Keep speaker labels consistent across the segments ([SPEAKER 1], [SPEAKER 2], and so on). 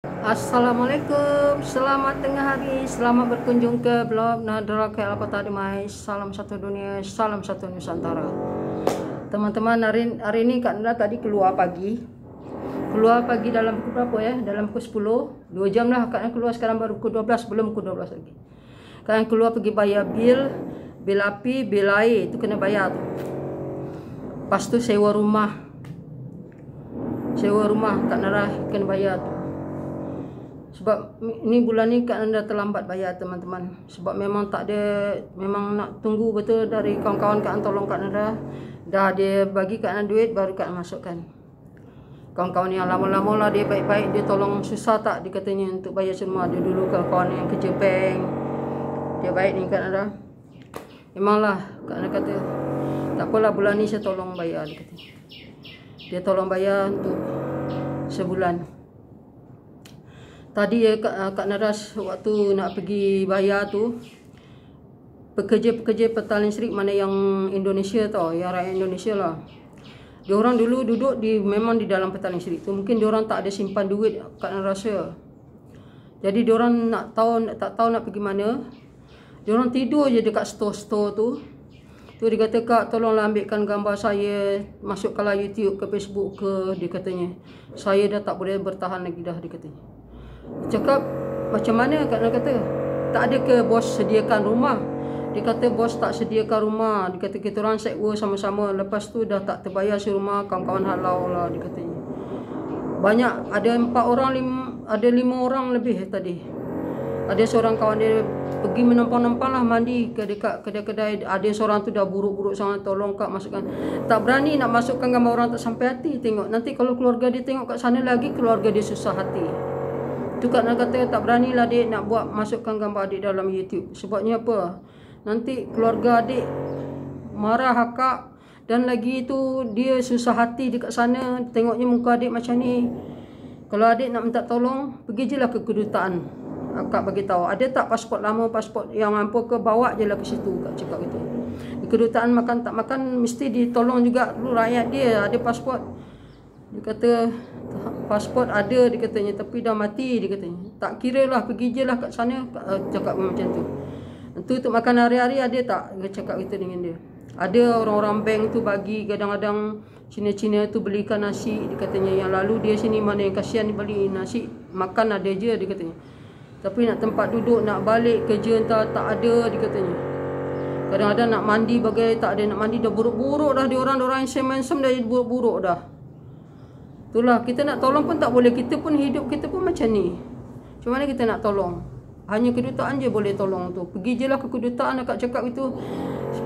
[SPEAKER 1] Assalamualaikum, selamat tengah hari, selamat berkunjung ke blog Nadra KL Kota Dumai. Salam satu dunia, salam satu Nusantara. Teman-teman, hari ini Kak Nada tadi keluar pagi dalam pukul berapa ya? Dalam pukul 10, 2 jam lah Kak Nada keluar. Sekarang baru pukul 12, belum pukul 12 lagi. Kak Nada keluar pergi bayar bil api, bil air, itu kena bayar tu. Lepas tu sewa rumah Kak Nada kena bayar tu. Sebab ni bulan ni Kak Nada terlambat bayar teman-teman. Sebab memang memang nak tunggu betul dari kawan-kawan Kak Nada tolong Kak Nada. Dah dia bagi Kak Nada duit baru Kak Nada masukkan. Kawan-kawan yang lama-lama lah dia baik-baik, dia tolong susah tak dia katanya untuk bayar semua. Dia dulu kawan-kawan yang kerja bank. Dia baik ni Kak Nada. Memanglah Kak Nada kata tak apalah bulan ni saya tolong bayar dia kata. Dia tolong bayar untuk sebulan. Tadi Kak Naras waktu nak pergi bayar tu, pekerja-pekerja petani listrik mana yang Indonesia tau, yang rakyat Indonesia lah. Diorang dulu duduk memang di dalam petani listrik tu. Mungkin diorang tak ada simpan duit Kak Naras rasa. Jadi diorang tak tahu nak pergi mana. Diorang tidur je dekat store-store tu. Tu dia kata, "Kak, tolonglah ambilkan gambar saya, masukkanlah YouTube ke Facebook ke," dia katanya. "Saya dah tak boleh bertahan lagi dah," dia katanya. Cakap macam mana Kak Nada kata, "Tak ada ke bos sediakan rumah?" Dia kata bos tak sediakan rumah. Dia kata kita orang sewa sama-sama. Lepas tu dah tak terbayar si rumah, kawan-kawan halau lah dia katanya. Banyak, ada 4 orang, ada 5 orang lebih tadi. Ada seorang kawan dia pergi menampang-nampang lah mandi ke dekat kedai-kedai. Ada seorang tu dah buruk-buruk sangat, "Tolong Kak masukkan." Tak berani nak masukkan gambar orang tak sampai hati. Tengok nanti kalau keluarga dia tengok kat sana lagi, keluarga dia susah hati. Tu Kak Nada kata tak beranilah adik nak buat masukkan gambar adik dalam YouTube. Sebabnya apa? Nanti keluarga adik marah akak, dan lagi tu dia susah hati dekat sana tengoknya muka adik macam ni. Kalau adik nak minta tolong, pergi je lah ke kedutaan. Akak bagi tahu, ada tak pasport lama, pasport yang apa ke, bawa je lah ke situ. Kak cakap gitu. Di kedutaan makan tak makan mesti ditolong juga dulu rakyat dia, ada pasport. Dia kata pasport ada dia katanya, tapi dah mati dia katanya. Tak kira lah, pergi je lah kat sana. Cakap macam tu. Itu untuk makan hari-hari ada tak? Dia cakap gitu dengan dia. Ada orang-orang bank tu bagi kadang-kadang Cina-Cina tu belikan nasi dia katanya. Yang lalu dia sini mana yang kasihan dia beli nasi, makan ada je dia katanya. Tapi nak tempat duduk, nak balik kerja entah tak ada dia katanya. Kadang-kadang nak mandi bagai tak ada nak mandi, dah buruk-buruk dah dia orang yang sem-sem dah buruk-buruk dah. Itulah, kita nak tolong pun tak boleh. Kita pun hidup kita pun macam ni. Macam mana kita nak tolong? Hanya kedutaan je boleh tolong tu. Pergi je lah ke kedutaan, akak cakap itu.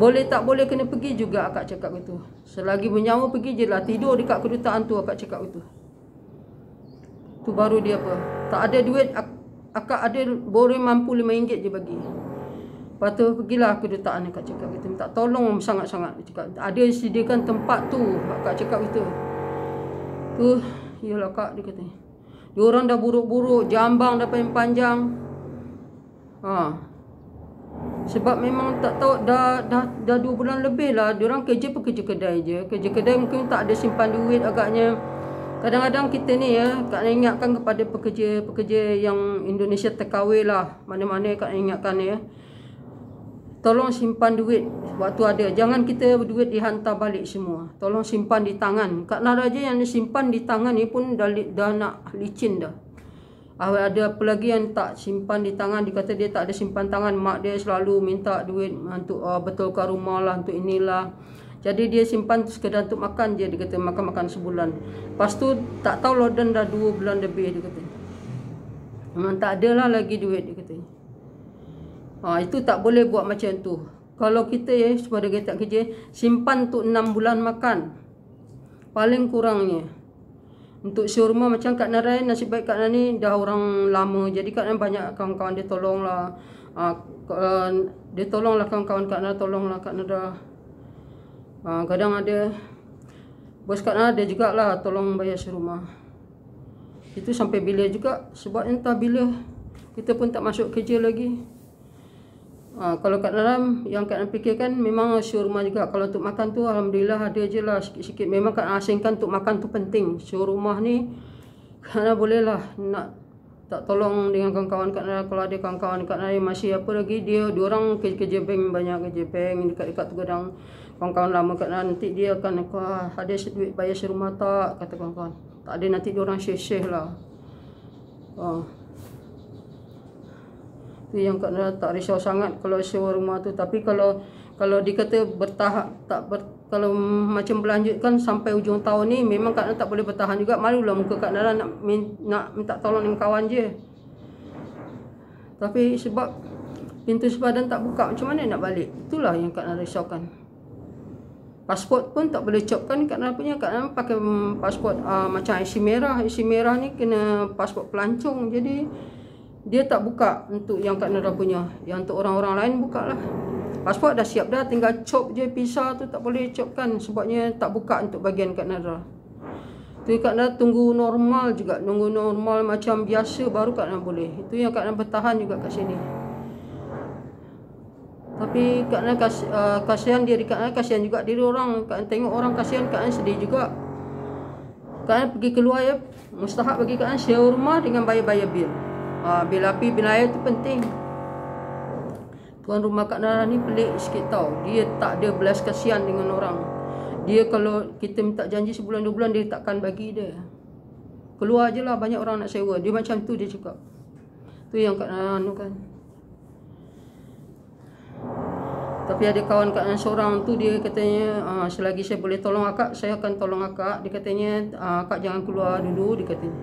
[SPEAKER 1] Boleh tak boleh kena pergi juga akak cakap itu. Selagi bernyawa pergi je lah. Tidur dekat kedutaan tu akak cakap itu. Tu baru dia apa? Tak ada duit, akak ada boleh mampu RM5 je bagi. Lepas tu pergilah kedutaan akak cakap itu. Minta tolong sangat-sangat. Ada sediakan tempat tu akak cakap itu. Tu, iyalah Kak dia katanya. Diorang dah buruk-buruk, jambang dah panjang. Sebab memang tak tahu dah 2 bulan lebih lah diorang kerja kedai je. Kerja kedai mungkin tak ada simpan duit agaknya. Kadang-kadang kita ni ya, Kak nak ingatkan kepada pekerja yang Indonesia terkawal lah. Mana-mana Kak nak ingatkan ya. Tolong simpan duit waktu ada. Jangan kita duit dihantar balik semua. Tolong simpan di tangan. Kak Nada je yang simpan di tangan ni pun dah nak licin dah. Ada apa lagi yang tak simpan di tangan. Dia kata dia tak ada simpan tangan. Mak dia selalu minta duit untuk betulkan rumah lah, untuk inilah. Jadi dia simpan sekedar untuk makan je. Dia kata makan-makan sebulan. Lepas tu tak tahu lodan dah 2 bulan lebih dia kata. Memang tak ada lah lagi duit dia kata. Itu tak boleh buat macam tu. Kalau kita ya sebagai tak kerja, simpan untuk 6 bulan makan paling kurangnya. Untuk sewa rumah macam Kak Nada, nasib baik Kak Nada ni dah orang lama. Jadi Kak Nada banyak kawan-kawan dia tolong lah. Dia tolong lah kawan-kawan Kak Nada, tolong lah Kak Nada. Kadang ada bos Kak Nada ada jugalah tolong bayar sewa rumah. Itu sampai bila juga. Sebab entah bila kita pun tak masuk kerja lagi. Kalau kat dalam yang Kak Nada fikirkan memang show rumah juga. Kalau untuk makan tu alhamdulillah ada je lah sikit-sikit. Memang Kak Nada asingkan untuk makan tu penting. Show rumah ni Kak Nada boleh lah nak tak tolong dengan kawan-kawan kat Nara. Kalau ada kawan-kawan kat Nara masih apa lagi, diorang kerja bank, banyak kerja bank dekat-dekat tu kadang kawan-kawan lama kat Nara, nanti dia akan ada duit bayar serumah tak, kata kawan-kawan. Tak ada, nanti diorang share-share lah. Tu yang kat Nara tak risau sangat kalau sewa rumah tu. Tapi kalau dikata bertahap, kalau macam berlanjutkan sampai ujung tahun ni, memang Kak Nara tak boleh bertahan juga. Malulah muka Kak Nara nak minta tolong dengan kawan je. Tapi sebab pintu sepadan tak buka, macam mana nak balik? Itulah yang Kak Nara risaukan. Pasport pun tak boleh copkan Kak Nara punya. Kak Nara pakai pasport macam IC merah. IC merah ni kena pasport pelancong. Jadi dia tak buka untuk yang Kak Nara punya. Yang untuk orang-orang lain buka lah. Pasport dah siap dah, tinggal cop je. Visa tu tak boleh copkan sebabnya tak buka untuk bahagian Kak Nara. Tu Kak Nara tunggu normal juga. Tunggu normal macam biasa baru Kak Nara boleh. Itu yang Kak Nara bertahan juga kat sini. Tapi Kak Nara kasihan diri Kak Nara, kasihan juga diri orang. Kak Nara tengok orang kasihan, Kak Nara sedih juga. Kak Nara pergi keluar ya, mustahak bagi Kak Nara sewa rumah dengan bayar-bayar bil. Bil api, bil air tu penting. Tuan rumah Kak Nara ni pelik sikit tau. Dia tak ada belas kasihan dengan orang. Dia kalau kita minta janji sebulan 2 bulan, dia takkan bagi dia. Keluar je lah, banyak orang nak sewa. Dia macam tu dia cakap. Tu yang Kak Nara kan. Tapi ada kawan Kak Nara seorang tu, dia katanya selagi saya boleh tolong akak, saya akan tolong akak. Dia katanya akak jangan keluar dulu, dia katanya.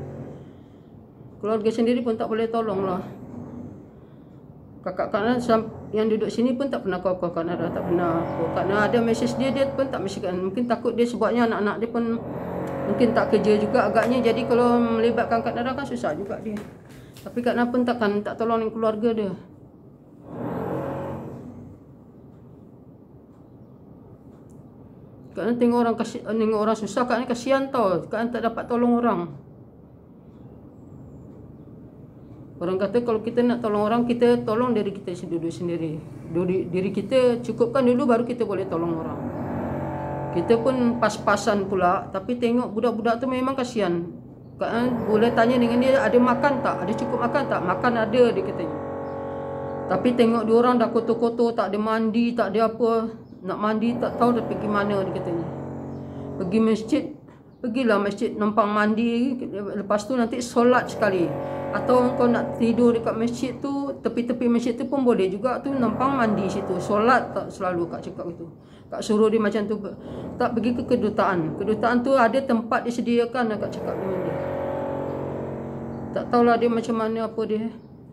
[SPEAKER 1] Keluarga sendiri pun tak boleh tolong lah. Kakak Kak Nara yang duduk sini pun tak pernah call Kak Nara, tak pernah. Kak Nara ada mesej dia pun tak mesejkan. Mungkin takut dia sebabnya anak-anak dia pun mungkin tak kerja juga agaknya. Jadi kalau melibatkan Kak Nara kan susah juga dia. Tapi Kak Nara pun tak tolong dengan keluarga dia. Kak Nara tengok orang susah, Kak Nara kasihan tau. Kak Nara tak dapat tolong orang. Orang kata kalau kita nak tolong orang, kita tolong diri kita dulu sendiri. Diri kita cukupkan dulu, baru kita boleh tolong orang. Kita pun pas-pasan pula. Tapi tengok budak-budak tu memang kasihan. Kan boleh tanya dengan dia, ada makan tak? Ada cukup makan tak? Makan ada, dia katanya. Tapi tengok diorang dah kotor-kotor, tak ada mandi, tak ada apa. Nak mandi tak tahu dah pergi mana, dia katanya. Pergi masjid, pergilah masjid numpang mandi. Lepas tu nanti solat sekali. Atau kau nak tidur dekat masjid tu, tepi-tepi masjid tu pun boleh juga tu, numpang mandi situ. Solat tak selalu Kak cakap itu. Kak suruh dia macam tu. Tak pergi ke kedutaan. Kedutaan tu ada tempat disediakan, Kak cakap dengan dia. Tak tahulah dia macam mana apa dia.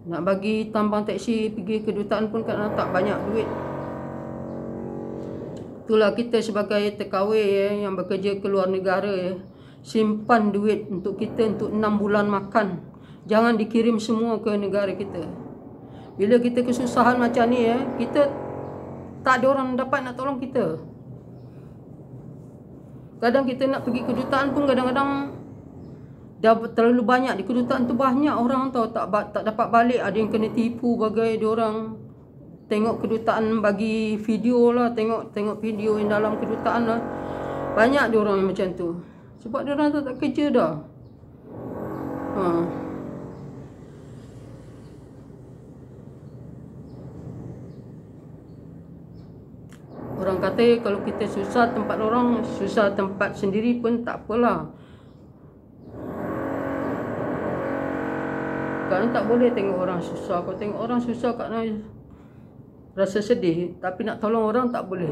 [SPEAKER 1] Nak bagi tambang teksi pergi kedutaan pun Kak tak banyak duit. Itulah kita sebagai TKW yang bekerja ke luar negara simpan duit untuk kita untuk 6 bulan makan. Jangan dikirim semua ke negara kita. Bila kita kesusahan macam ni kita tak ada orang dapat nak tolong kita. Kadang kita nak pergi kedutaan pun kadang-kadang dah terlalu banyak. Di kedutaan tu banyak orang tau tak dapat balik. Ada yang kena tipu bagai diorang. Tengok kedutaan bagi video lah, tengok video yang dalam kedutaan lah. Banyak diorang yang macam tu. Sebab diorang tak kerja dah. Orang kata kalau kita susah tempat orang, susah tempat sendiri pun tak apalah. Kak tak boleh tengok orang susah. Kalau tengok orang susah Kak rasa sedih. Tapi nak tolong orang tak boleh.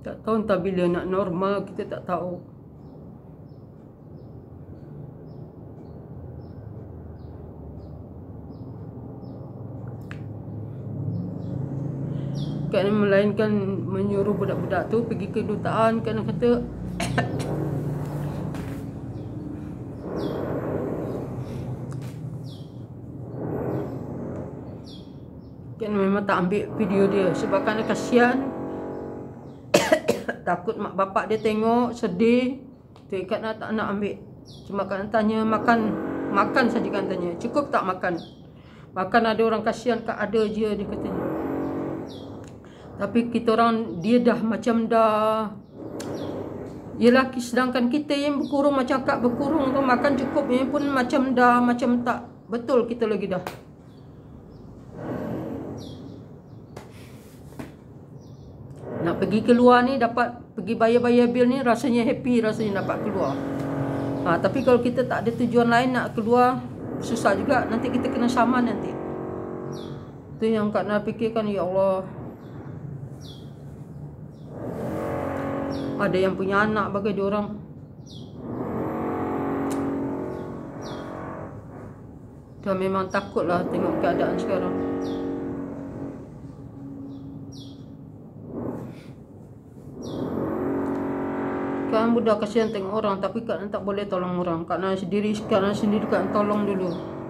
[SPEAKER 1] Tak tahu entah bila nak normal, kita tak tahu. Kan melainkan menyuruh budak-budak tu pergi ke kedutaan, kan kata kan memang tak ambil video dia sebab kan kasihan. Takut mak bapak dia tengok sedih. Tu ikat tak nak ambil. Cuma kan tanya makan saja kan tanya. Cukup tak makan? Makan ada orang kasihan Kak, ada je dia katanya. Tapi kita orang, dia dah macam dah, yelah, sedangkan kita yang berkurung macam Kak berkurung tu, makan cukup ni pun macam dah, macam tak betul kita lagi dah. Nak pergi keluar ni, dapat pergi bayar-bayar bil ni, rasanya happy, rasanya dapat keluar. Tapi kalau kita tak ada tujuan lain nak keluar, susah juga, nanti kita kena saman nanti. Tu yang Kak Nar fikirkan, ya Allah. Ada yang punya anak bagai diorang. Dah memang takutlah tengok keadaan sekarang. Kan budak kasihan tengok orang, tapi Kak Nar tak boleh tolong orang. Kak Nar sendiri Kak Nar tolong dulu.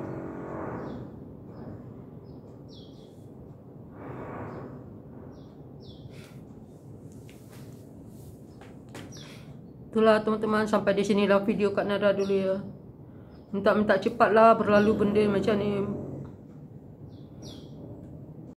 [SPEAKER 1] Itulah teman-teman, sampai di sinilah video Kak Nara dulu ya. Minta cepatlah berlalu benda macam ni.